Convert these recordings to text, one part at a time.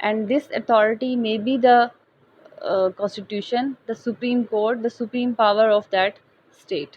and this authority may be the constitution, the supreme court, the supreme power of that state.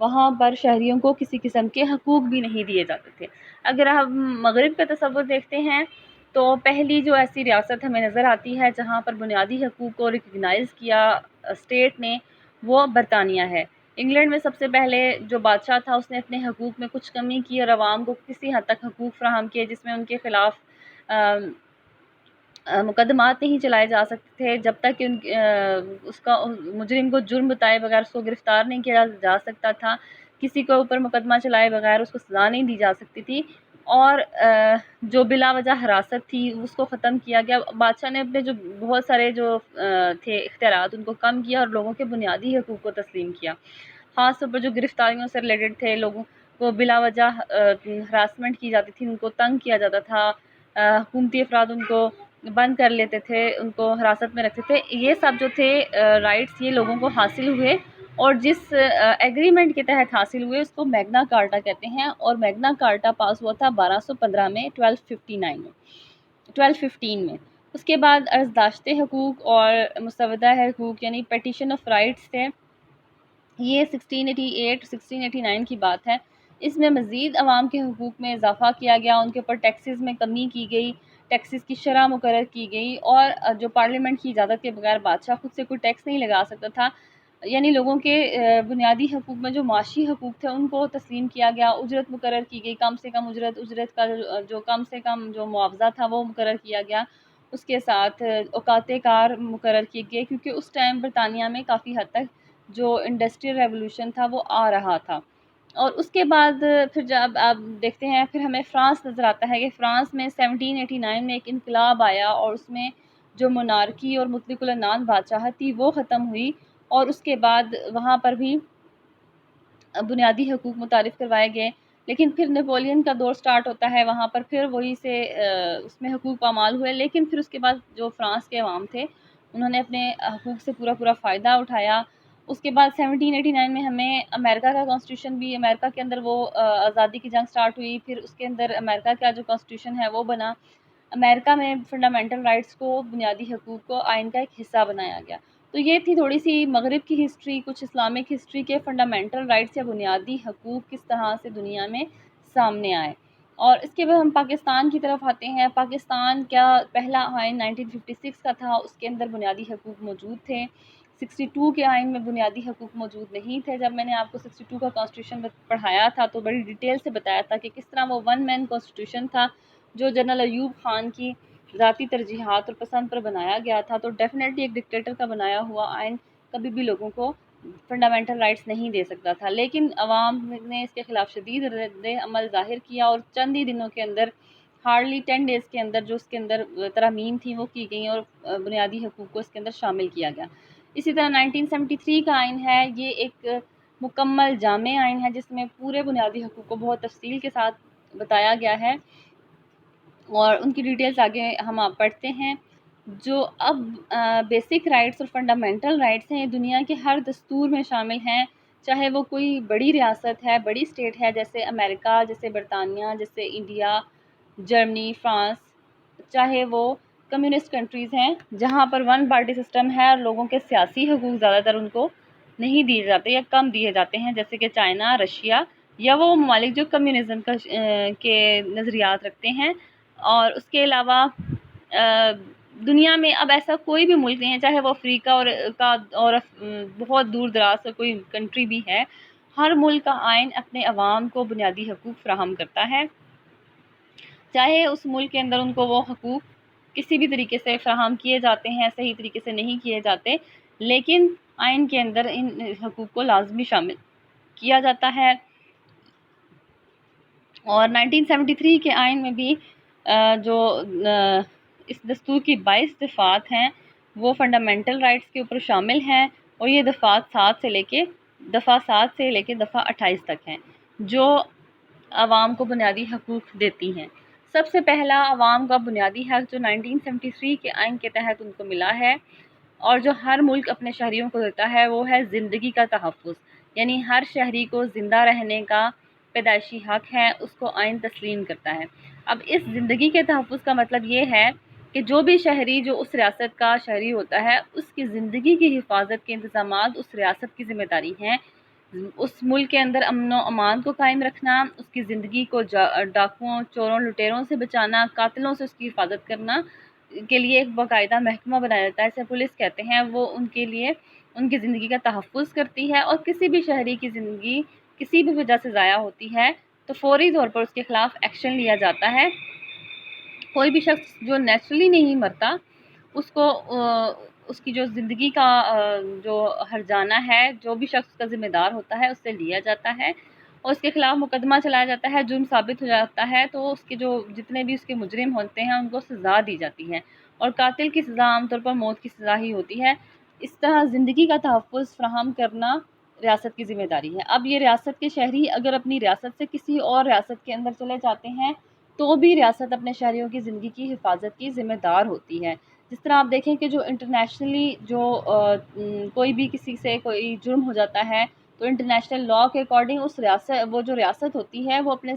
وہاں پر شہریوں کو کسی قسم کے حقوق بھی نہیں دیے جاتے تھے۔ اگر ہم مغرب کا تصور دیکھتے ہیں تو پہلی جو ایسی ریاست ہمیں نظر آتی ہے جہاں پر بنیادی حقوق کو ریکگنائز کیا اسٹیٹ نے، وہ برطانیہ ہے۔ انگلینڈ میں سب سے پہلے جو بادشاہ تھا اس نے اپنے حقوق میں کچھ کمی کی اور عوام کو کسی حد تک حقوق فراہم کیے، جس میں ان کے خلاف مقدمات نہیں چلائے جا سکتے تھے جب تک کہ اس کا مجرم کو جرم بتائے بغیر اس کو گرفتار نہیں کیا جا سکتا تھا، کسی کے اوپر مقدمہ چلائے بغیر اس کو سزا نہیں دی جا سکتی تھی، اور جو بلا وجہ حراست تھی اس کو ختم کیا گیا۔ بادشاہ نے اپنے جو بہت سارے جو تھے اختیارات ان کو کم کیا اور لوگوں کے بنیادی حقوق کو تسلیم کیا۔ خاص طور پر جو گرفتاریوں سے ریلیٹڈ تھے، لوگوں کو بلا وجہ ہراسمنٹ کی جاتی تھی، ان کو تنگ کیا جاتا تھا، حکومتی افراد ان کو بند کر لیتے تھے، ان کو حراست میں رکھتے تھے، یہ سب جو تھے رائٹس یہ لوگوں کو حاصل ہوئے، اور جس ایگریمنٹ کے تحت حاصل ہوئے اس کو میگنا کارٹا کہتے ہیں، اور میگنا کارٹا پاس ہوا تھا 1215 میں 1215 میں۔ اس کے بعد ارزداشت حقوق اور مسودہ حقوق یعنی پیٹیشن آف رائٹس تھے، یہ 1688-1689 کی بات ہے۔ اس میں مزید عوام کے حقوق میں اضافہ کیا گیا، ان کے اوپر ٹیکسز میں کمی کی گئی، ٹیکسز کی شرح مقرر کی گئی، اور جو پارلیمنٹ کی اجازت کے بغیر بادشاہ خود سے کوئی ٹیکس نہیں لگا سکتا تھا، یعنی لوگوں کے بنیادی حقوق میں جو معاشی حقوق تھے ان کو تسلیم کیا گیا، اجرت مقرر کی گئی، کم سے کم اجرت کا جو کم سے کم جو معاوضہ تھا وہ مقرر کیا گیا، اس کے ساتھ اوقات کار مقرر کیے گئے، کیونکہ اس ٹائم برطانیہ میں کافی حد تک جو انڈسٹریل ریولوشن تھا وہ آ رہا تھا۔ اور اس کے بعد پھر جب آپ دیکھتے ہیں پھر ہمیں فرانس نظر آتا ہے کہ فرانس میں 1789 میں ایک انقلاب آیا، اور اس میں جو monarchy اور مطلق العنان بادشاہت تھی وہ ختم ہوئی، اور اس کے بعد وہاں پر بھی بنیادی حقوق متعارف کروائے گئے۔ لیکن پھر نیپولین کا دور سٹارٹ ہوتا ہے، وہاں پر پھر وہی سے اس میں حقوق پامال ہوئے، لیکن پھر اس کے بعد جو فرانس کے عوام تھے انہوں نے اپنے حقوق سے پورا فائدہ اٹھایا۔ اس کے بعد 1789 میں ہمیں امریکہ کا کانسٹیٹیوشن بھی، امریکہ کے اندر وہ آزادی کی جنگ سٹارٹ ہوئی، پھر اس کے اندر امریکہ کا جو کانسٹیٹیوشن ہے وہ بنا۔ امریکہ میں فنڈامنٹل رائٹس کو، بنیادی حقوق کو آئین کا ایک حصہ بنایا گیا۔ تو یہ تھی تھوڑی سی مغرب کی ہسٹری، کچھ اسلامک ہسٹری کے فنڈامنٹل رائٹس یا بنیادی حقوق کس طرح سے دنیا میں سامنے آئے۔ اور اس کے بعد ہم پاکستان کی طرف آتے ہیں۔ پاکستان کا پہلا آئین 1956 کا تھا، اس کے اندر بنیادی حقوق موجود تھے۔ 62 کے آئین میں بنیادی حقوق موجود نہیں تھے۔ جب میں نے آپ کو 62 کا کانسٹیٹیوشن پڑھایا تھا تو بڑی ڈیٹیل سے بتایا تھا کہ کس طرح وہ ون مین کانسٹیٹیوشن تھا جو جنرل ایوب خان کی ذاتی ترجیحات اور پسند پر بنایا گیا تھا۔ تو ڈیفینیٹلی ایک ڈکٹیٹر کا بنایا ہوا آئین کبھی بھی لوگوں کو فنڈامنٹل رائٹس نہیں دے سکتا تھا، لیکن عوام نے اس کے خلاف شدید رد عمل ظاہر کیا، اور چند ہی دنوں کے اندر، ہارڈلی 10 ڈیز کے اندر جو اس کے اندر ترامیم تھیں وہ کی گئیں، اور بنیادی حقوق کو اس کے اندر شامل کیا گیا۔ اسی طرح 1973 کا آئین ہے، یہ ایک مکمل جامع آئین ہے جس میں پورے بنیادی حقوق کو بہت تفصیل کے ساتھ بتایا گیا ہے، اور ان کی ڈیٹیلز آگے ہم آپ پڑھتے ہیں۔ جو اب بیسک رائٹس اور فنڈامنٹل رائٹس ہیں یہ دنیا کے ہر دستور میں شامل ہیں، چاہے وہ کوئی بڑی ریاست ہے، بڑی اسٹیٹ ہے جیسے امریکہ، جیسے برطانیہ، جیسے انڈیا، جرمنی، فرانس، چاہے وہ کمیونسٹ کنٹریز ہیں جہاں پر ون پارٹی سسٹم ہے اور لوگوں کے سیاسی حقوق زیادہ تر ان کو نہیں دیے جاتے یا کم دیے جاتے ہیں، جیسے کہ چائنا، رشیا، یا وہ ممالک جو کمیونزم کے نظریات رکھتے ہیں۔ اور اس کے علاوہ دنیا میں اب ایسا کوئی بھی ملک نہیں ہے، چاہے وہ افریقہ اور بہت دور دراز سے کوئی کنٹری بھی ہے، ہر ملک کا آئین اپنے عوام کو بنیادی حقوق فراہم کرتا ہے، چاہے اس ملک کے اندر ان کو وہ حقوق کسی بھی طریقے سے فراہم کیے جاتے ہیں، صحیح طریقے سے نہیں کیے جاتے، لیکن آئین کے اندر ان حقوق کو لازمی شامل کیا جاتا ہے۔ اور 1973 کے آئین میں بھی جو اس دستور کی 22 دفعات ہیں وہ فنڈامنٹل رائٹس کے اوپر شامل ہیں، اور یہ دفعات 7 سے لے کے دفعہ 28 تک ہیں جو عوام کو بنیادی حقوق دیتی ہیں۔ سب سے پہلا عوام کا بنیادی حق جو 1973 کے آئین کے تحت ان کو ملا ہے اور جو ہر ملک اپنے شہریوں کو دیتا ہے وہ ہے زندگی کا تحفظ، یعنی ہر شہری کو زندہ رہنے کا پیدائشی حق ہے، اس کو آئین تسلیم کرتا ہے۔ اب اس زندگی کے تحفظ کا مطلب یہ ہے کہ جو بھی شہری جو اس ریاست کا شہری ہوتا ہے اس کی زندگی کی حفاظت کے انتظامات اس ریاست کی ذمہ داری ہیں، اس ملک کے اندر امن و امان کو قائم رکھنا، اس کی زندگی کو ڈاکوؤں، چوروں، لٹیروں سے بچانا، قاتلوں سے اس کی حفاظت کرنا کے لیے ایک باقاعدہ محکمہ بنایا جاتا ہے، اسے پولیس کہتے ہیں۔ وہ ان کے لیے ان کی زندگی کا تحفظ کرتی ہے، اور کسی بھی شہری کی زندگی کسی بھی وجہ سے ضائع ہوتی ہے تو فوری طور پر اس کے خلاف ایکشن لیا جاتا ہے۔ کوئی بھی شخص جو نیچرلی نہیں مرتا، اس کو اس کی جو زندگی کا جو ہرجانہ ہے، جو بھی شخص کا ذمہ دار ہوتا ہے، اس سے لیا جاتا ہے اور اس کے خلاف مقدمہ چلایا جاتا ہے۔ جرم ثابت ہو جاتا ہے تو اس کے جو جتنے بھی اس کے مجرم ہوتے ہیں ان کو سزا دی جاتی ہے، اور قاتل کی سزا عام طور پر موت کی سزا ہی ہوتی ہے۔ اس طرح زندگی کا تحفظ فراہم کرنا ریاست کی ذمہ داری ہے۔ اب یہ ریاست کے شہری اگر اپنی ریاست سے کسی اور ریاست کے اندر چلے جاتے ہیں تو بھی ریاست اپنے شہریوں کی زندگی کی حفاظت کی ذمہ دار ہوتی ہے۔ جس طرح آپ دیکھیں کہ جو انٹرنیشنلی جو کوئی بھی کسی سے کوئی جرم ہو جاتا ہے تو انٹرنیشنل لاء کے اکارڈنگ اس ریاست وہ جو ریاست ہوتی ہے وہ اپنے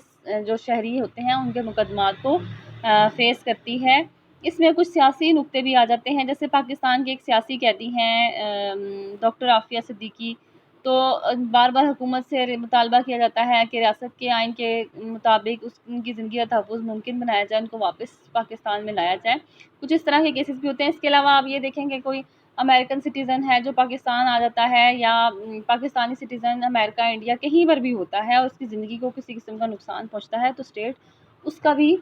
جو شہری ہوتے ہیں ان کے مقدمات کو فیس کرتی ہے۔ اس میں کچھ سیاسی نکتے بھی آ جاتے ہیں، جیسے پاکستان کے ایک سیاسی قیدی ہیں ڈاکٹر عافیہ صدیقی، تو بار بار حکومت سے مطالبہ کیا جاتا ہے کہ ریاست کے آئین کے مطابق ان کی زندگی کا تحفظ ممکن بنایا جائے، ان کو واپس پاکستان میں لایا جائے۔ کچھ اس طرح کے کیسز بھی ہوتے ہیں۔ اس کے علاوہ آپ یہ دیکھیں کہ کوئی امریکن سٹیزن ہے جو پاکستان آ جاتا ہے، یا پاکستانی سٹیزن امریکہ، انڈیا کہیں پر بھی ہوتا ہے اور اس کی زندگی کو کسی قسم کا نقصان پہنچتا ہے، تو اسٹیٹ اس کا بھی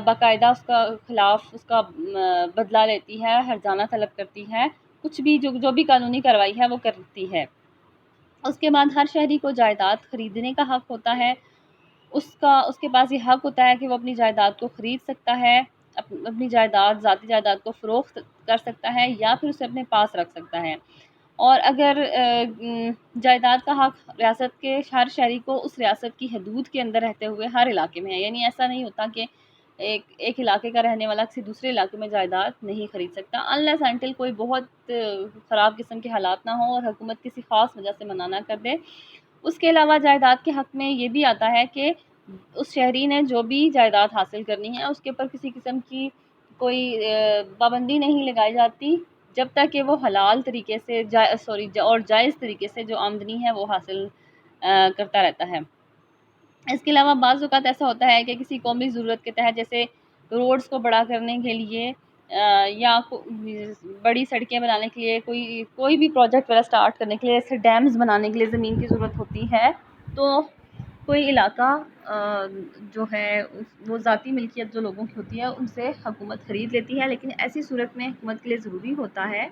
باقاعدہ اس کا خلاف اس کا بدلہ لیتی ہے، ہرجانہ طلب کرتی ہے، کچھ بھی جو بھی قانونی کارروائی ہے وہ کرتی ہے۔ اس کے بعد ہر شہری کو جائیداد خریدنے کا حق ہوتا ہے۔ اس کے پاس یہ حق ہوتا ہے کہ وہ اپنی جائیداد کو خرید سکتا ہے، اپنی جائیداد ذاتی جائیداد کو فروخت کر سکتا ہے یا پھر اسے اپنے پاس رکھ سکتا ہے۔ اور اگر جائیداد کا حق ریاست کے ہر شہری کو اس ریاست کی حدود کے اندر رہتے ہوئے ہر علاقے میں ہے، یعنی ایسا نہیں ہوتا کہ ایک علاقے کا رہنے والا کسی دوسرے علاقے میں جائیداد نہیں خرید سکتا، unless until کوئی بہت خراب قسم کے حالات نہ ہوں اور حکومت کسی خاص وجہ سے منع نہ کر دے۔ اس کے علاوہ جائیداد کے حق میں یہ بھی آتا ہے کہ اس شہری نے جو بھی جائیداد حاصل کرنی ہے اس کے اوپر کسی قسم کی کوئی پابندی نہیں لگائی جاتی جب تک کہ وہ حلال طریقے سے اور جائز طریقے سے جو آمدنی ہے وہ حاصل کرتا رہتا ہے۔ اس کے علاوہ بعض اوقات ایسا ہوتا ہے کہ کسی قومی ضرورت کے تحت، جیسے روڈز کو بڑا کرنے کے لیے یا بڑی سڑکیں بنانے کے لیے، کوئی بھی پروجیکٹ وغیرہ سٹارٹ کرنے کے لیے، جیسے ڈیمز بنانے کے لیے زمین کی ضرورت ہوتی ہے، تو کوئی علاقہ جو ہے وہ ذاتی ملکیت جو لوگوں کی ہوتی ہے ان سے حکومت خرید لیتی ہے، لیکن ایسی صورت میں حکومت کے لیے ضروری ہوتا ہے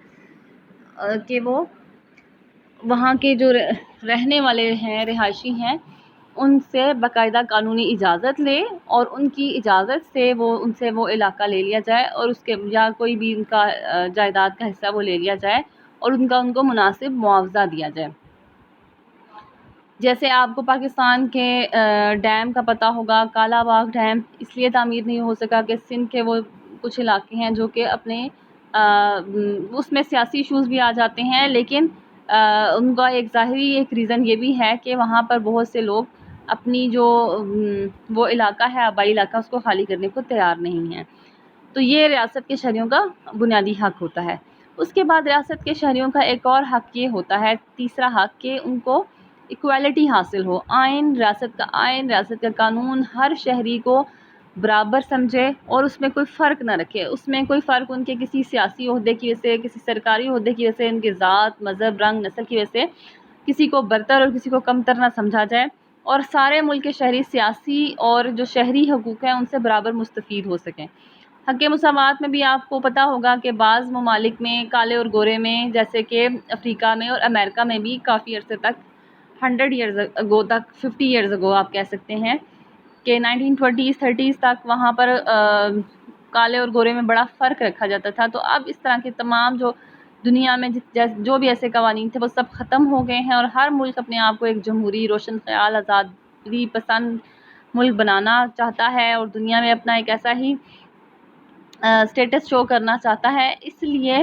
کہ وہ وہاں کے جو رہنے والے ہیں، رہائشی ہیں، ان سے باقاعدہ قانونی اجازت لے اور ان کی اجازت سے ان سے وہ علاقہ لے لیا جائے، اور اس کے یا کوئی بھی ان کا جائیداد کا حصہ وہ لے لیا جائے اور ان کو مناسب معاوضہ دیا جائے۔ جیسے آپ کو پاکستان کے ڈیم کا پتہ ہوگا، کالا باغ ڈیم اس لیے تعمیر نہیں ہو سکا کہ سندھ کے وہ کچھ علاقے ہیں جو کہ اپنے اس میں سیاسی ایشوز بھی آ جاتے ہیں، لیکن ان کا ایک ظاہری ایک ریزن یہ بھی ہے کہ وہاں پر بہت سے لوگ اپنی جو وہ علاقہ ہے، آبائی علاقہ، اس کو خالی کرنے کو تیار نہیں ہیں۔ تو یہ ریاست کے شہریوں کا بنیادی حق ہوتا ہے۔ اس کے بعد ریاست کے شہریوں کا ایک اور حق یہ ہوتا ہے، تیسرا حق، کہ ان کو ایکویلٹی حاصل ہو۔ ریاست کا قانون ہر شہری کو برابر سمجھے اور اس میں کوئی فرق نہ رکھے، اس میں کوئی فرق ان کے کسی سیاسی عہدے کی وجہ سے، کسی سرکاری عہدے کی وجہ سے، ان کے ذات، مذہب، رنگ، نسل کی وجہ سے کسی کو برتر اور کسی کو کمتر نہ سمجھا جائے، اور سارے ملک کے شہری سیاسی اور جو شہری حقوق ہیں ان سے برابر مستفید ہو سکیں۔ حق مساوات میں بھی آپ کو پتہ ہوگا کہ بعض ممالک میں کالے اور گورے میں، جیسے کہ افریقہ میں اور امریکہ میں بھی کافی عرصے تک 100 ایئرز اگو تک 50 ایئرز اگو آپ کہہ سکتے ہیں کہ 1920s 30s تک وہاں پر کالے اور گورے میں بڑا فرق رکھا جاتا تھا۔ تو اب اس طرح کے تمام جو دنیا میں جو بھی ایسے قوانین تھے وہ سب ختم ہو گئے ہیں، اور ہر ملک اپنے آپ کو ایک جمہوری، روشن خیال، آزادی پسند ملک بنانا چاہتا ہے اور دنیا میں اپنا ایک ایسا ہی اسٹیٹس شو کرنا چاہتا ہے۔ اس لیے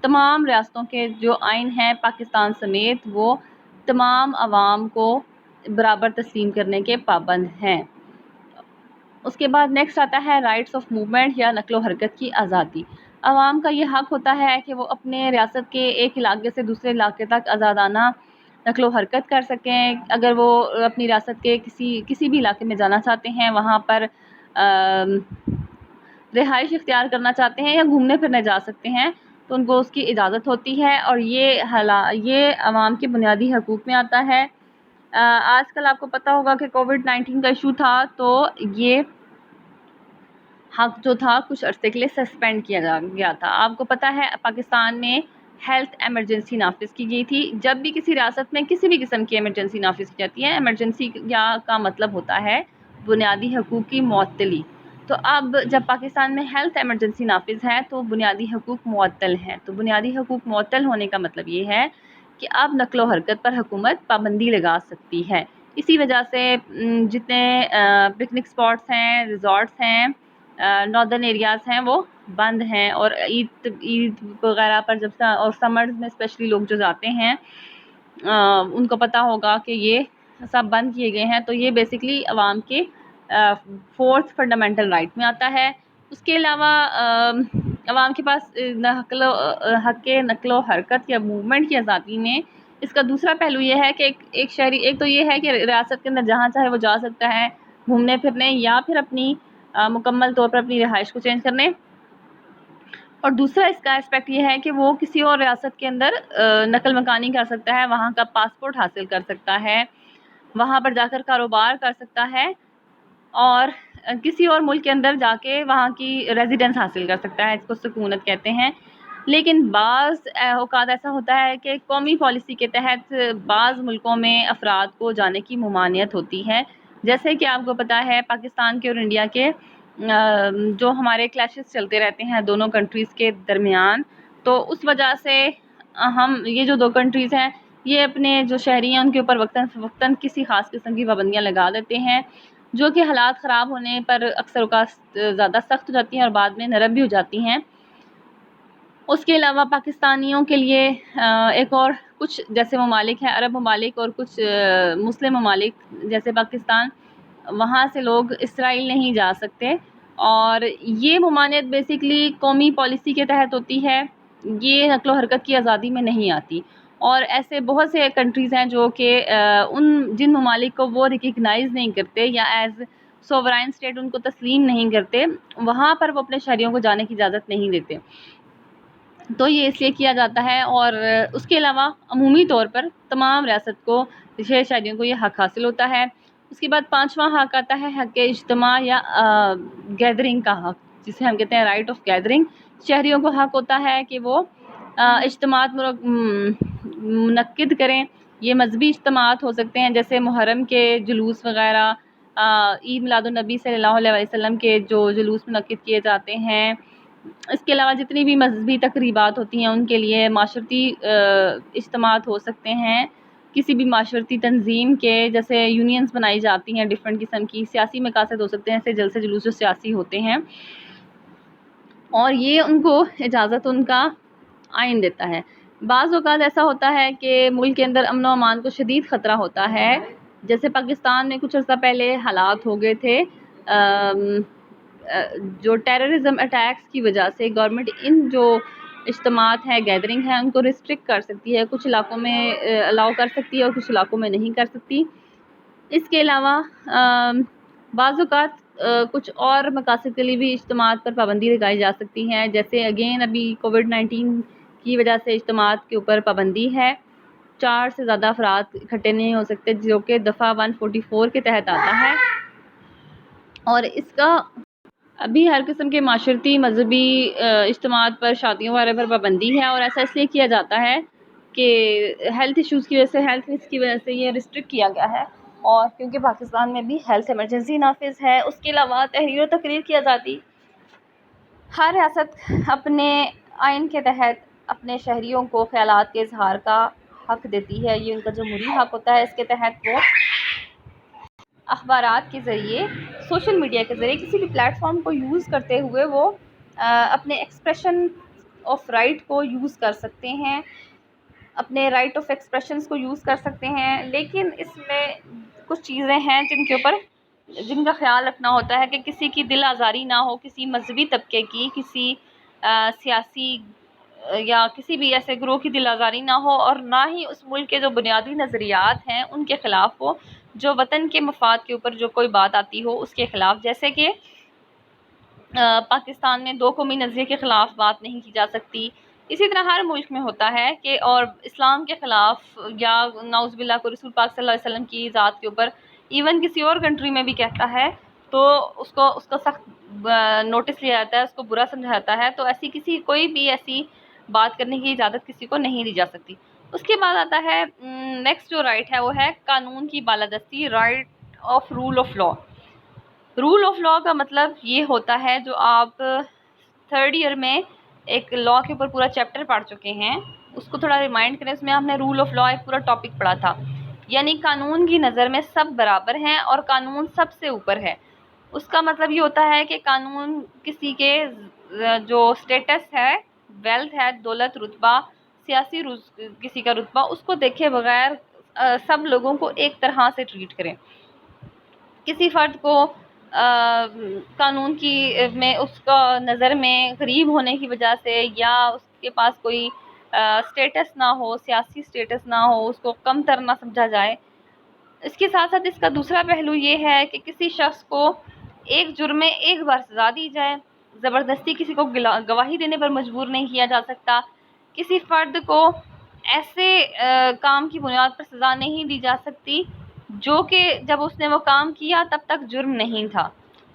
تمام ریاستوں کے جو آئین ہیں پاکستان سمیت، وہ تمام عوام کو برابر تسلیم کرنے کے پابند ہیں۔ اس کے بعد نیکسٹ آتا ہے رائٹس آف موومنٹ یا نقل و حرکت کی آزادی۔ عوام کا یہ حق ہوتا ہے کہ وہ اپنے ریاست کے ایک علاقے سے دوسرے علاقے تک آزادانہ نقل و حرکت کر سکیں. اگر وہ اپنی ریاست کے کسی بھی علاقے میں جانا چاہتے ہیں، وہاں پر رہائش اختیار کرنا چاہتے ہیں یا گھومنے پھرنے جا سکتے ہیں، تو ان کو اس کی اجازت ہوتی ہے، اور یہ عوام کے بنیادی حقوق میں آتا ہے. آج کل آپ کو پتہ ہوگا کہ کووڈ-19 کا ایشو تھا، تو یہ حق جو تھا کچھ عرصے کے لیے سسپینڈ کیا گیا تھا. آپ کو پتہ ہے پاکستان میں ہیلتھ ایمرجنسی نافذ کی گئی تھی. جب بھی کسی ریاست میں کسی بھی قسم کی ایمرجنسی نافذ کی جاتی ہے، ایمرجنسی کا مطلب ہوتا ہے بنیادی حقوق کی معطلی. تو اب جب پاکستان میں ہیلتھ ایمرجنسی نافذ ہے تو بنیادی حقوق معطل ہیں. تو بنیادی حقوق معطل ہونے کا مطلب یہ ہے کہ اب نقل و حرکت پر حکومت پابندی لگا سکتی ہے. اسی وجہ سے جتنے پکنک اسپاٹس ہیں، ریزورٹس ہیں، ناردرن ایریاز ہیں، وہ بند ہیں. اور عید وغیرہ پر جب اور سمرز میں اسپیشلی لوگ جو جاتے ہیں، ان کو پتہ ہوگا کہ یہ سب بند کیے گئے ہیں. تو یہ بیسکلی عوام کے فورتھ فنڈامنٹل رائٹ میں آتا ہے. اس کے علاوہ عوام کے پاس حق نقل و حرکت یا موومنٹ کی آزادی میں اس کا دوسرا پہلو یہ ہے کہ ایک شہری، ایک تو یہ ہے کہ ریاست کے اندر جہاں چاہے وہ جا سکتا ہے گھومنے پھرنے یا پھر اپنی مکمل طور پر اپنی رہائش کو چینج کرنے، اور دوسرا اس کا اسپیکٹ یہ ہے کہ وہ کسی اور ریاست کے اندر نقل مکانی کر سکتا ہے، وہاں کا پاسپورٹ حاصل کر سکتا ہے، وہاں پر جا کر کاروبار کر سکتا ہے، اور کسی اور ملک کے اندر جا کے وہاں کی ریزیڈنس حاصل کر سکتا ہے. اس کو سکونت کہتے ہیں. لیکن بعض اوقات ایسا ہوتا ہے کہ قومی پالیسی کے تحت بعض ملکوں میں افراد کو جانے کی ممانعت ہوتی ہے. جیسے کہ آپ کو پتہ ہے پاکستان کے اور انڈیا کے جو ہمارے کلیشز چلتے رہتے ہیں دونوں کنٹریز کے درمیان، تو اس وجہ سے ہم یہ جو دو کنٹریز ہیں یہ اپنے جو شہری ہیں ان کے اوپر وقتاً فوقتاً کسی خاص قسم کی پابندیاں لگا دیتے ہیں، جو کہ حالات خراب ہونے پر اکثر اوقات زیادہ سخت ہو جاتی ہیں اور بعد میں نرم بھی ہو جاتی ہیں. اس کے علاوہ پاکستانیوں کے لیے ایک اور کچھ جیسے ممالک ہیں، عرب ممالک اور کچھ مسلم ممالک جیسے پاکستان، وہاں سے لوگ اسرائیل نہیں جا سکتے. اور یہ ممانعت بیسکلی قومی پالیسی کے تحت ہوتی ہے، یہ نقل و حرکت کی آزادی میں نہیں آتی. اور ایسے بہت سے کنٹریز ہیں جو کہ جن ممالک کو وہ ریکگنائز نہیں کرتے یا ایز سوورائن اسٹیٹ ان کو تسلیم نہیں کرتے، وہاں پر وہ اپنے شہریوں کو جانے کی اجازت نہیں دیتے. تو یہ اس لیے کیا جاتا ہے. اور اس کے علاوہ عمومی طور پر تمام ریاست کو شہریوں کو یہ حق حاصل ہوتا ہے. اس کے بعد پانچواں حق آتا ہے حق اجتماع یا گیدرنگ کا حق، جسے ہم کہتے ہیں رائٹ آف گیدرنگ. شہریوں کو حق ہوتا ہے کہ وہ اجتماعات منعقد کریں. یہ مذہبی اجتماعات ہو سکتے ہیں جیسے محرم کے جلوس وغیرہ، عید میلاد النبی صلی اللہ علیہ وسلم کے جو جلوس منعقد کیے جاتے ہیں. اس کے علاوہ جتنی بھی مذہبی تقریبات ہوتی ہیں ان کے لیے معاشرتی اجتماعات ہو سکتے ہیں. کسی بھی معاشرتی تنظیم کے جیسے یونینز بنائی جاتی ہیں ڈفرینٹ قسم کی، سیاسی مقاصد ہو سکتے ہیں جیسے جلسے جلوس جو سیاسی ہوتے ہیں، اور یہ ان کو اجازت ان کا آئین دیتا ہے. بعض اوقات ایسا ہوتا ہے کہ ملک کے اندر امن و امان کو شدید خطرہ ہوتا ہے، جیسے پاکستان میں کچھ عرصہ پہلے حالات ہو گئے تھے جو ٹیررزم اٹیکس کی وجہ سے گورنمنٹ ان جو اجتماعات ہیں گیدرنگ ہیں ان کو ریسٹرکٹ کر سکتی ہے، کچھ علاقوں میں الاؤ کر سکتی ہے اور کچھ علاقوں میں نہیں کر سکتی. اس کے علاوہ بعض اوقات کچھ اور مقاصد کے لیے بھی اجتماعات پر پابندی لگائی جا سکتی ہے. جیسے اگین ابھی کووڈ-19 کی وجہ سے اجتماعات کے اوپر پابندی ہے. 4 سے زیادہ افراد اکٹھے نہیں ہو سکتے، جو کہ دفعہ 144 کے تحت آتا ہے. اور اس کا ابھی ہر قسم کے معاشرتی مذہبی اجتماعات پر شادیوں وغیرہ پر پابندی ہے، اور ایسا اس لیے کیا جاتا ہے کہ ہیلتھ ایشوز کی وجہ سے، ہیلتھ رسک کی وجہ سے یہ ریسٹرکٹ کیا گیا ہے. اور کیونکہ پاکستان میں بھی ہیلتھ ایمرجنسی نافذ ہے. اس کے علاوہ تحریر و تقریر کی آزادی، ہر ریاست اپنے آئین کے تحت اپنے شہریوں کو خیالات کے اظہار کا حق دیتی ہے. یہ ان کا جمہوری حق ہوتا ہے. اس کے تحت وہ اخبارات کے ذریعے، سوشل میڈیا کے ذریعے کسی بھی پلیٹ فارم کو یوز کرتے ہوئے وہ اپنے ایکسپریشن آف رائٹ کو یوز کر سکتے ہیں، اپنے رائٹ آف ایکسپریشنز کو یوز کر سکتے ہیں. لیکن اس میں کچھ چیزیں ہیں جن کا خیال رکھنا ہوتا ہے کہ کسی کی دل آزاری نہ ہو، کسی مذہبی طبقے کی، کسی سیاسی یا کسی بھی ایسے گروہ کی دل آزاری نہ ہو، اور نہ ہی اس ملک کے جو بنیادی نظریات ہیں ان کے خلاف ہو، جو وطن کے مفاد کے اوپر جو کوئی بات آتی ہو اس کے خلاف. جیسے کہ پاکستان میں دو قومی نظریے کے خلاف بات نہیں کی جا سکتی. اسی طرح ہر ملک میں ہوتا ہے کہ اور اسلام کے خلاف یا نعوذ باللہ کو رسول پاک صلی اللہ علیہ وسلم کی ذات کے اوپر ایون کسی اور کنٹری میں بھی کہتا ہے تو اس کو سخت نوٹس لیا جاتا ہے، اس کو برا سمجھا جاتا ہے. تو ایسی کوئی بھی ایسی بات کرنے کی اجازت کسی کو نہیں دی جا سکتی. اس کے بعد آتا ہے نیکسٹ جو رائٹ ہے وہ ہے قانون کی بالادستی، right of rule of law. Rule of law کا مطلب یہ ہوتا ہے، جو آپ تھرڈ ایئر میں ایک لا کے اوپر پورا چیپٹر پڑھ چکے ہیں، اس کو تھوڑا ریمائنڈ کریں. اس میں ہم نے رول آف لا ایک پورا ٹاپک پڑھا تھا. یعنی قانون کی نظر میں سب برابر ہیں اور قانون سب سے اوپر ہے. اس کا مطلب یہ ہوتا ہے کہ قانون کسی کے جو سٹیٹس ہے، ویلتھ ہے، دولت، رتبہ، سیاسی کسی کا رتبہ، اس کو دیکھے بغیر سب لوگوں کو ایک طرح سے ٹریٹ کریں. کسی فرد کو قانون کی میں اس کا نظر میں غریب ہونے کی وجہ سے یا اس کے پاس کوئی سٹیٹس نہ ہو، سیاسی سٹیٹس نہ ہو، اس کو کم تر نہ سمجھا جائے. اس کے ساتھ ساتھ اس کا دوسرا پہلو یہ ہے کہ کسی شخص کو ایک جرم میں ایک بار سزا دی جائے. زبردستی کسی کو گواہی دینے پر مجبور نہیں کیا جا سکتا. کسی فرد کو ایسے کام کی بنیاد پر سزا نہیں دی جا سکتی جو کہ جب اس نے وہ کام کیا تب تک جرم نہیں تھا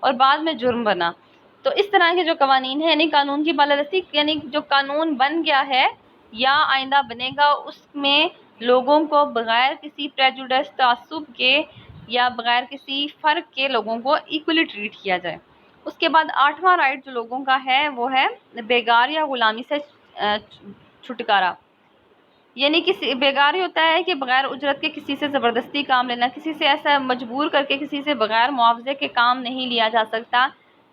اور بعد میں جرم بنا. تو اس طرح کے جو قوانین ہیں، یعنی قانون کی بالادستی، یعنی جو قانون بن گیا ہے یا آئندہ بنے گا اس میں لوگوں کو بغیر کسی پریجوڈس، تعصب کے یا بغیر کسی فرق کے لوگوں کو ایکولی ٹریٹ کیا جائے. اس کے بعد 8واں رائٹ جو لوگوں کا ہے وہ ہے بیگار یا غلامی سے چھٹکارا. یعنی کسی بیگار ہی ہوتا ہے کہ بغیر اجرت کے کسی سے زبردستی کام لینا، کسی سے ایسا مجبور کر کے کسی سے بغیر معاوضے کے کام نہیں لیا جا سکتا.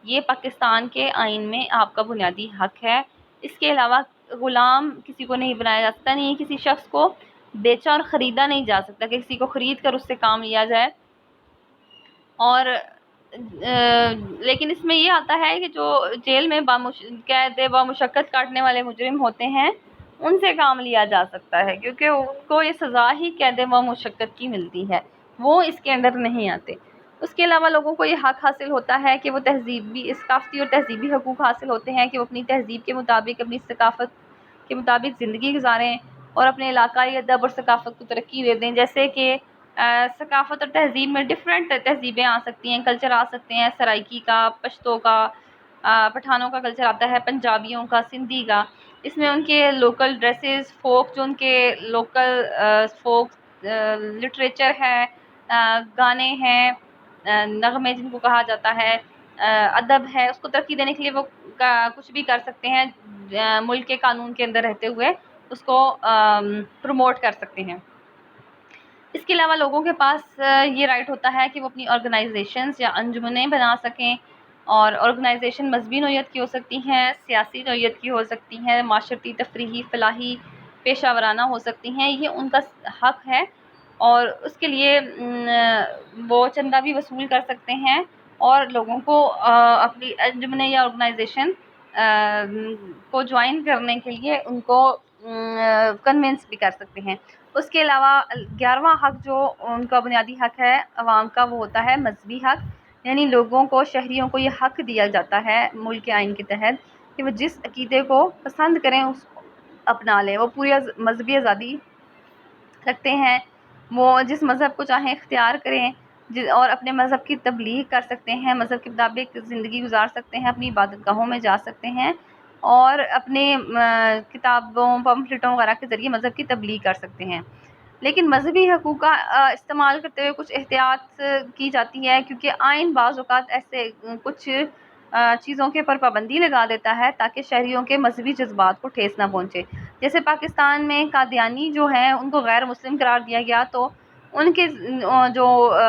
یہ پاکستان کے آئین میں آپ کا بنیادی حق ہے. اس کے علاوہ غلام کسی کو نہیں بنایا جا سکتا، نہیں کسی شخص کو بیچا اور خریدا نہیں جا سکتا کہ کسی کو خرید کر اس سے کام لیا جائے. اور لیکن اس میں یہ آتا ہے کہ جو جیل میں قید بامشقت کاٹنے والے مجرم ہوتے ہیں ان سے کام لیا جا سکتا ہے، کیونکہ ان کو یہ سزا ہی قید بامشقت کی ملتی ہے، وہ اس کے اندر نہیں آتے. اس کے علاوہ لوگوں کو یہ حق حاصل ہوتا ہے کہ وہ تہذیبی، ثقافتی اور تہذیبی حقوق حاصل ہوتے ہیں کہ وہ اپنی تہذیب کے مطابق، اپنی ثقافت کے مطابق زندگی گزاریں اور اپنے علاقائی ادب اور ثقافت کو ترقی دے دیں. جیسے کہ ثقافت اور تہذیب میں ڈفرینٹ تہذیبیں آ سکتی ہیں، کلچر آ سکتے ہیں. سرائکی کا، پشتو کا، پٹھانوں کا کلچر آتا ہے، پنجابیوں کا، سندھی کا. اس میں ان کے لوکل ڈریسز، فوک، جو ان کے لوکل فوک لٹریچر ہے، گانے ہیں، نغمے جن کو کہا جاتا ہے، ادب ہے، اس کو ترقی دینے کے لیے وہ کچھ بھی کر سکتے ہیں. ملک کے قانون کے اندر رہتے ہوئے اس کو پروموٹ کر سکتے ہیں. اس کے علاوہ لوگوں کے پاس یہ رائٹ ہوتا ہے کہ وہ اپنی آرگنائزیشنز یا انجمنیں بنا سکیں. اور آرگنائزیشن مذہبی نوعیت کی ہو سکتی ہیں، سیاسی نوعیت کی ہو سکتی ہیں، معاشرتی، تفریحی، فلاحی، پیشہ ورانہ ہو سکتی ہیں. یہ ان کا حق ہے اور اس کے لیے وہ چندہ بھی وصول کر سکتے ہیں اور لوگوں کو اپنی انجمنیں یا آرگنائزیشن کو جوائن کرنے کے لیے ان کو کنونس بھی کر سکتے ہیں. اس کے علاوہ 11واں حق جو ان کا بنیادی حق ہے عوام کا، وہ ہوتا ہے مذہبی حق. یعنی لوگوں کو، شہریوں کو یہ حق دیا جاتا ہے ملک کے آئین کے تحت کہ وہ جس عقیدے کو پسند کریں اس کو اپنا لیں. وہ پوری مذہبی آزادی رکھتے ہیں، وہ جس مذہب کو چاہیں اختیار کریں اور اپنے مذہب کی تبلیغ کر سکتے ہیں، مذہب کے مطابق زندگی گزار سکتے ہیں، اپنی عبادت گاہوں میں جا سکتے ہیں اور اپنے کتابوں، پمفلٹوں وغیرہ کے ذریعے مذہب کی تبلیغ کر سکتے ہیں. لیکن مذہبی حقوق کا استعمال کرتے ہوئے کچھ احتیاط کی جاتی ہے، کیونکہ آئین بعض اوقات ایسے کچھ چیزوں کے پر پابندی لگا دیتا ہے تاکہ شہریوں کے مذہبی جذبات کو ٹھیس نہ پہنچے. جیسے پاکستان میں قادیانی جو ہیں ان کو غیر مسلم قرار دیا گیا، تو ان کے جو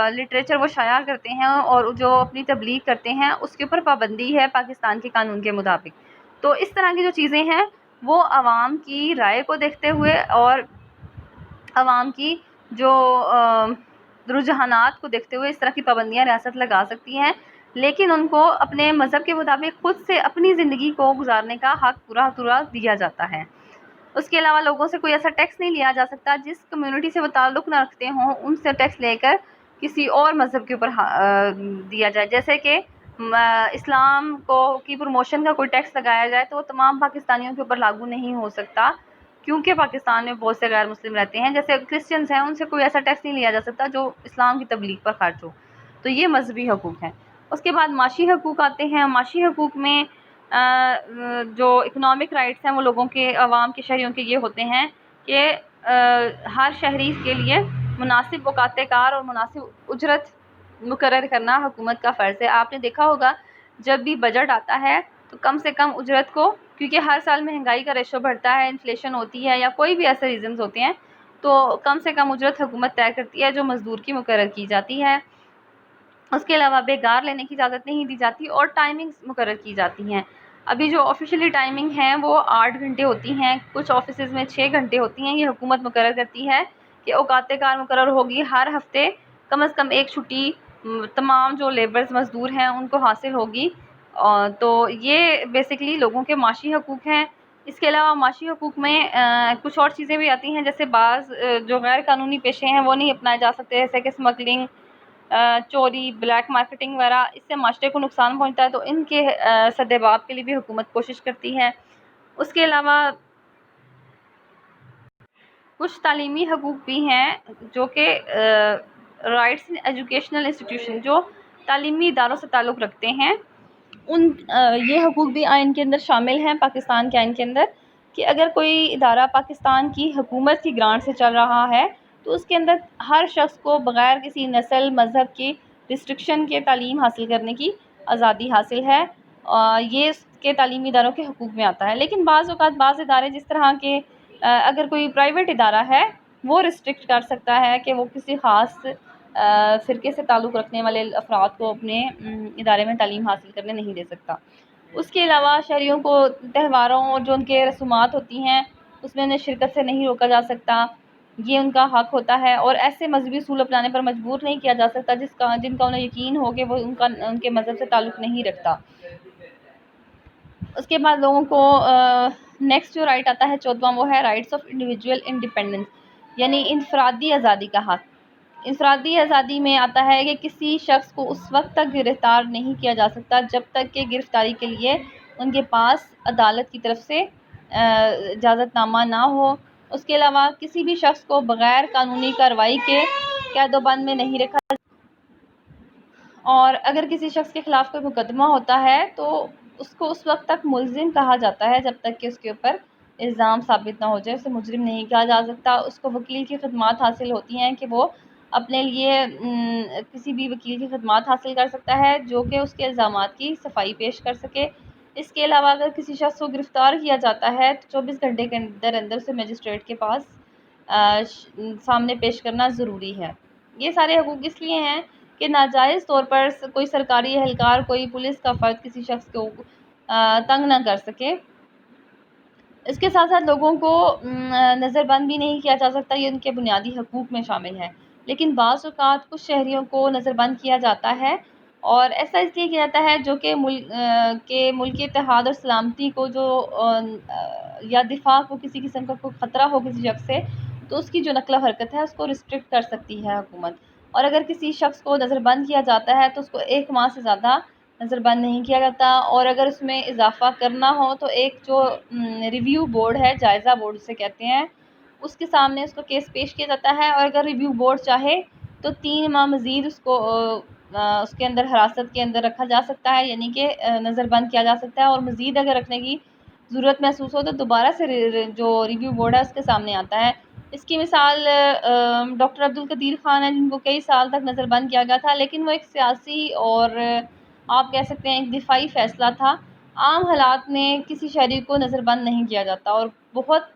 لٹریچر وہ شائع کرتے ہیں اور جو اپنی تبلیغ کرتے ہیں اس کے اوپر پابندی ہے پاکستان کے قانون کے مطابق. تو اس طرح کی جو چیزیں ہیں وہ عوام کی رائے کو دیکھتے ہوئے اور عوام کی جو رجحانات کو دیکھتے ہوئے اس طرح کی پابندیاں ریاست لگا سکتی ہیں لیکن ان کو اپنے مذہب کے مطابق خود سے اپنی زندگی کو گزارنے کا حق پورا دیا جاتا ہے۔ اس کے علاوہ لوگوں سے کوئی ایسا ٹیکس نہیں لیا جا سکتا جس کمیونٹی سے وہ تعلق نہ رکھتے ہوں، ان سے ٹیکس لے کر کسی اور مذہب کے اوپر دیا جائے۔ جیسے کہ اسلام کی پروموشن کا کوئی ٹیکس لگایا جائے تو وہ تمام پاکستانیوں کے اوپر لاگو نہیں ہو سکتا، کیونکہ پاکستان میں بہت سے غیر مسلم رہتے ہیں۔ جیسے کرسچنز ہیں، ان سے کوئی ایسا ٹیکس نہیں لیا جا سکتا جو اسلام کی تبلیغ پر خرچ ہو۔ تو یہ مذہبی حقوق ہیں۔ اس کے بعد معاشی حقوق آتے ہیں۔ معاشی حقوق میں جو اکنامک رائٹس ہیں وہ لوگوں کے، عوام کے، شہریوں کے یہ ہوتے ہیں کہ ہر شہری کے لیے مناسب اوقات کار اور مناسب اجرت مقرر کرنا حکومت کا فرض ہے۔ آپ نے دیکھا ہوگا جب بھی بجٹ آتا ہے تو کم سے کم اجرت کو، کیونکہ ہر سال مہنگائی کا ریشو بڑھتا ہے، انفلیشن ہوتی ہے یا کوئی بھی ایسے ریزنز ہوتے ہیں، تو کم سے کم اجرت حکومت طے کرتی ہے جو مزدور کی مقرر کی جاتی ہے۔ اس کے علاوہ بیگار لینے کی اجازت نہیں دی جاتی اور ٹائمنگز مقرر کی جاتی ہیں۔ ابھی جو آفیشلی ٹائمنگ ہیں وہ 8 گھنٹے ہوتی ہیں، کچھ آفیسز میں 6 گھنٹے ہوتی ہیں۔ یہ حکومت مقرر کرتی ہے کہ اوقات کار مقرر ہوگی، ہر ہفتے کم از کم ایک چھٹی تمام جو لیبرز مزدور ہیں ان کو حاصل ہوگی۔ تو یہ بیسیکلی لوگوں کے معاشی حقوق ہیں۔ اس کے علاوہ معاشی حقوق میں کچھ اور چیزیں بھی آتی ہیں، جیسے بعض جو غیر قانونی پیشے ہیں وہ نہیں اپنائے جا سکتے، جیسے کہ اسمگلنگ، چوری، بلیک مارکیٹنگ وغیرہ۔ اس سے معاشرے کو نقصان پہنچتا ہے، تو ان کے سدباب کے لیے بھی حکومت کوشش کرتی ہے۔ اس کے علاوہ کچھ تعلیمی حقوق بھی ہیں جو کہ رائٹس ایجوکیشنل انسٹیٹیوشن، جو تعلیمی اداروں سے تعلق رکھتے ہیں، یہ حقوق بھی آئین کے اندر شامل ہیں، پاکستان کے آئین کے اندر، کہ اگر کوئی ادارہ پاکستان کی حکومت کی گرانٹ سے چل رہا ہے تو اس کے اندر ہر شخص کو بغیر کسی نسل، مذہب کی ریسٹرکشن کے تعلیم حاصل کرنے کی آزادی حاصل ہے۔ یہ اس کے تعلیمی اداروں کے حقوق میں آتا ہے۔ لیکن بعض اوقات بعض ادارے جس طرح کے، اگر کوئی پرائیویٹ ادارہ ہے وہ ریسٹرکٹ کر سکتا ہے کہ وہ کسی خاص فرقے سے تعلق رکھنے والے افراد کو اپنے ادارے میں تعلیم حاصل کرنے نہیں دے سکتا۔ اس کے علاوہ شہریوں کو تہواروں اور جو ان کے رسومات ہوتی ہیں اس میں انہیں شرکت سے نہیں روکا جا سکتا، یہ ان کا حق ہوتا ہے، اور ایسے مذہبی اصول اپنانے پر مجبور نہیں کیا جا سکتا جن کا انہیں یقین ہو کہ وہ ان کے مذہب سے تعلق نہیں رکھتا۔ اس کے بعد لوگوں کو نیکسٹ جو رائٹ آتا ہے 14واں، وہ ہے رائٹس آف انڈیویجول انڈیپینڈنس، یعنی انفرادی آزادی کا حق۔ انفرادی آزادی میں آتا ہے کہ کسی شخص کو اس وقت تک گرفتار نہیں کیا جا سکتا جب تک کہ گرفتاری کے لیے ان کے پاس عدالت کی طرف سے اجازت نامہ نہ ہو۔ اس کے علاوہ کسی بھی شخص کو بغیر قانونی کارروائی کے قید و بند میں نہیں رکھا جاتا، اور اگر کسی شخص کے خلاف کوئی مقدمہ ہوتا ہے تو اس کو اس وقت تک ملزم کہا جاتا ہے جب تک کہ اس کے اوپر الزام ثابت نہ ہو جائے، اسے مجرم نہیں کہا جا سکتا۔ اس کو وکیل کی خدمات حاصل ہوتی ہیں کہ وہ اپنے لیے کسی بھی وکیل کی خدمات حاصل کر سکتا ہے جو کہ اس کے الزامات کی صفائی پیش کر سکے۔ اس کے علاوہ اگر کسی شخص کو گرفتار کیا جاتا ہے تو 24 گھنٹے کے اندر اندر اسے مجسٹریٹ کے پاس سامنے پیش کرنا ضروری ہے۔ یہ سارے حقوق اس لیے ہیں کہ ناجائز طور پر کوئی سرکاری اہلکار، کوئی پولیس کا فرد کسی شخص کو تنگ نہ کر سکے۔ اس کے ساتھ ساتھ لوگوں کو نظر بند بھی نہیں کیا جا سکتا، یہ ان کے بنیادی حقوق میں شامل ہے۔ لیکن بعض اوقات کچھ شہریوں کو نظر بند کیا جاتا ہے، اور ایسا اس لیے کیا جاتا ہے جو کہ ملک اتحاد اور سلامتی کو یا دفاع کو کسی قسم کا کوئی خطرہ ہو کسی شخص سے، تو اس کی جو نقل و حرکت ہے اس کو ریسٹرکٹ کر سکتی ہے حکومت۔ اور اگر کسی شخص کو نظر بند کیا جاتا ہے تو اس کو 1 ماہ سے زیادہ نظر بند نہیں کیا جاتا، اور اگر اس میں اضافہ کرنا ہو تو ایک جو ریویو بورڈ ہے، جائزہ بورڈ اسے کہتے ہیں، اس کے سامنے اس کو کیس پیش کیا جاتا ہے، اور اگر ریویو بورڈ چاہے تو 3 ماہ مزید اس کو اس کے اندر حراست کے اندر رکھا جا سکتا ہے، یعنی کہ نظر بند کیا جا سکتا ہے، اور مزید اگر رکھنے کی ضرورت محسوس ہو تو دوبارہ سے جو ریویو بورڈ ہے اس کے سامنے آتا ہے۔ اس کی مثال ڈاکٹر عبدالقدیر خان ہیں، جن کو کئی سال تک نظر بند کیا گیا تھا، لیکن وہ ایک سیاسی اور آپ کہہ سکتے ہیں ایک دفاعی فیصلہ تھا۔ عام حالات میں کسی شہری کو نظر بند نہیں کیا جاتا، اور بہت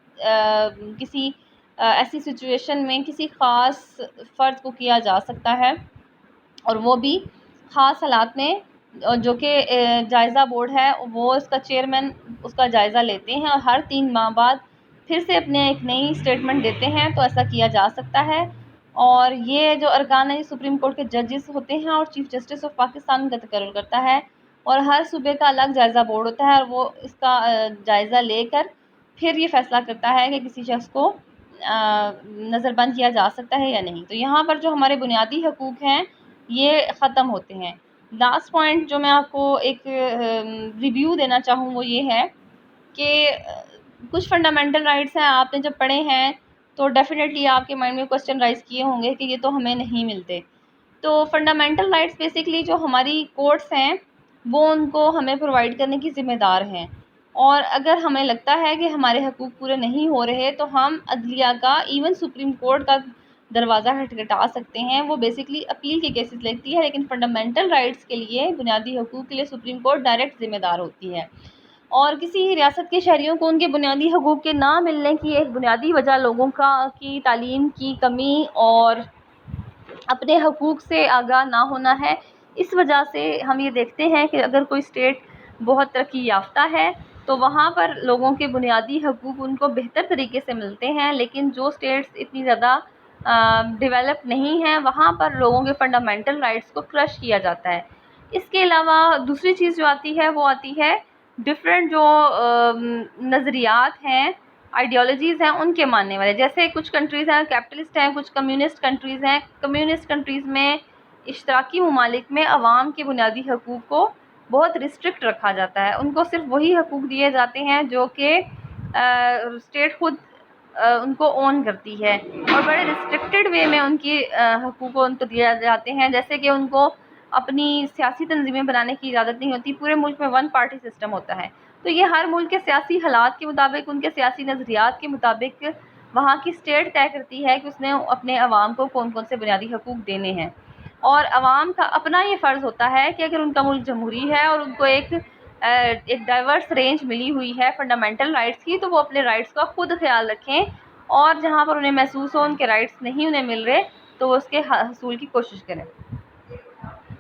کسی ایسی سچویشن میں کسی خاص فرد کو کیا جا سکتا ہے، اور وہ بھی خاص حالات میں، جو کہ جائزہ بورڈ ہے وہ اس کا چیئرمین اس کا جائزہ لیتے ہیں اور ہر 3 ماہ بعد پھر سے اپنے ایک نئی اسٹیٹمنٹ دیتے ہیں، تو ایسا کیا جا سکتا ہے۔ اور یہ جو ارکان ہیں یہ سپریم کورٹ کے ججز ہوتے ہیں اور چیف جسٹس آف پاکستان کا تقرر کرتا ہے، اور ہر صوبے کا الگ جائزہ بورڈ ہوتا ہے اور وہ اس کا جائزہ لے کر پھر یہ فیصلہ کرتا ہے کہ کسی شخص کو نظر بند کیا جا سکتا ہے یا نہیں۔ تو یہاں پر جو ہمارے بنیادی حقوق ہیں یہ ختم ہوتے ہیں۔ لاسٹ پوائنٹ جو میں آپ کو ایک ریویو دینا چاہوں وہ یہ ہے کہ کچھ فنڈامنٹل رائٹس ہیں، آپ نے جب پڑھے ہیں تو ڈیفینیٹلی آپ کے مائنڈ میں کوسچن رائز کیے ہوں گے کہ یہ تو ہمیں نہیں ملتے۔ تو فنڈامنٹل رائٹس بیسکلی جو ہماری کورٹس ہیں وہ ان کو ہمیں پرووائڈ کرنے کی ذمہ دار ہیں، اور اگر ہمیں لگتا ہے کہ ہمارے حقوق پورے نہیں ہو رہے تو ہم عدلیہ کا، ایون سپریم کورٹ کا دروازہ کھٹکھٹا سکتے ہیں۔ وہ بیسکلی اپیل کے کیسز لیتی ہے، لیکن فنڈامنٹل رائٹس کے لیے، بنیادی حقوق کے لیے سپریم کورٹ ڈائریکٹ ذمہ دار ہوتی ہے۔ اور کسی ریاست کے شہریوں کو ان کے بنیادی حقوق کے نہ ملنے کی ایک بنیادی وجہ لوگوں کی تعلیم کی کمی اور اپنے حقوق سے آگاہ نہ ہونا ہے۔ اس وجہ سے ہم یہ دیکھتے ہیں کہ اگر کوئی اسٹیٹ بہت ترقی یافتہ ہے تو وہاں پر لوگوں کے بنیادی حقوق ان کو بہتر طریقے سے ملتے ہیں، لیکن جو اسٹیٹس اتنی زیادہ ڈیولپ نہیں ہیں وہاں پر لوگوں کے فنڈامنٹل رائٹس کو کرش کیا جاتا ہے۔ اس کے علاوہ دوسری چیز جو آتی ہے وہ آتی ہے ڈفرینٹ جو نظریات ہیں، آئیڈیالوجیز ہیں ان کے ماننے والے، جیسے کچھ کنٹریز ہیں کیپٹلسٹ ہیں، کچھ کمیونسٹ کنٹریز ہیں۔ کمیونسٹ کنٹریز میں اشتراکی ممالک میں عوام کے بنیادی حقوق کو بہت ریسٹرکٹ رکھا جاتا ہے، ان کو صرف وہی حقوق دیے جاتے ہیں جو کہ اسٹیٹ خود ان کو اون کرتی ہے، اور بڑے ریسٹرکٹیڈ وے میں ان کی حقوق کو ان کو دیے جاتے ہیں، جیسے کہ ان کو اپنی سیاسی تنظیمیں بنانے کی اجازت نہیں ہوتی۔ پورے ملک میں ون پارٹی سسٹم ہوتا ہے، تو یہ ہر ملک کے سیاسی حالات کے مطابق، ان کے سیاسی نظریات کے مطابق وہاں کی اسٹیٹ طے کرتی ہے کہ اس نے اپنے عوام کو کون کون سے بنیادی حقوق دینے ہیں، اور عوام کا اپنا یہ فرض ہوتا ہے کہ اگر ان کا ملک جمہوری ہے اور ان کو ایک ڈائیورس رینج ملی ہوئی ہے فنڈامنٹل رائٹس کی، تو وہ اپنے رائٹس کا خود خیال رکھیں، اور جہاں پر انہیں محسوس ہو ان کے رائٹس نہیں انہیں مل رہے تو وہ اس کے حصول کی کوشش کریں۔